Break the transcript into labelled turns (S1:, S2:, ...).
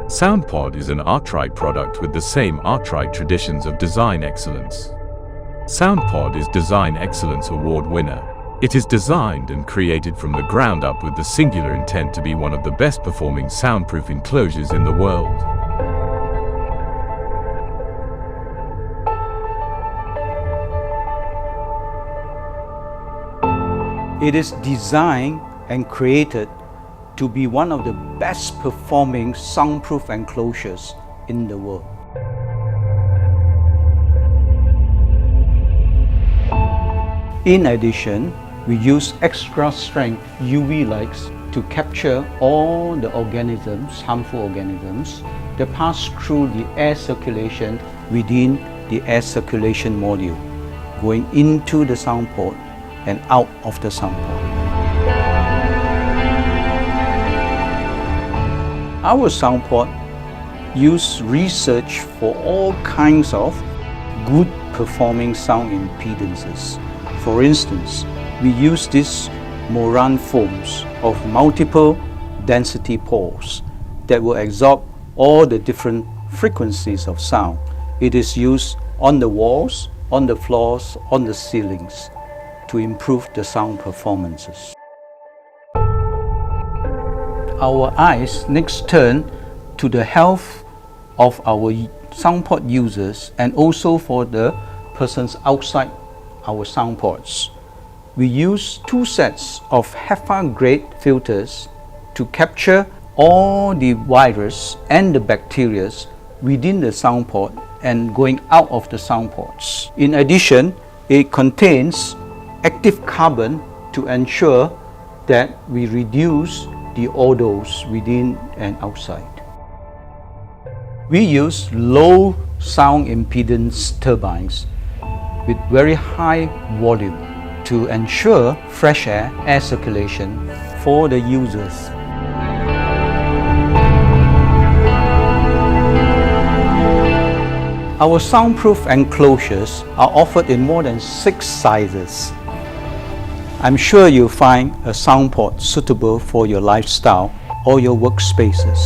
S1: SoundPod is an Artride product with the same Artride traditions of design excellence. SoundPod is Design Excellence Award winner. It is designed and created from the ground up with the singular intent to be one of the best performing soundproof enclosures in the world.
S2: It is designed and created to be one of the best performing soundproof enclosures in the world. In addition, we use extra strength UV lights to capture all the organisms, harmful organisms, that pass through the air circulation within the air circulation module, going into the sound port and out of the sound port. Our sound port use research for all kinds of good performing sound impedances. For instance, we use these Moran foams of multiple density pores that will absorb all the different frequencies of sound. It is used on the walls, on the floors, on the ceilings to improve the sound performances. Our eyes next turn to the health of our soundport users and also for the persons outside our soundports. We use 2 sets of HEPA grade filters to capture all the virus and the bacteria within the soundport and going out of the soundports. In addition, it contains active carbon to ensure that we reduce the odors within and outside. We use low sound impedance turbines with very high volume to ensure fresh air circulation for the users. Our soundproof enclosures are offered in more than 6 sizes. I'm sure you'll find a sound port suitable for your lifestyle or your workspaces.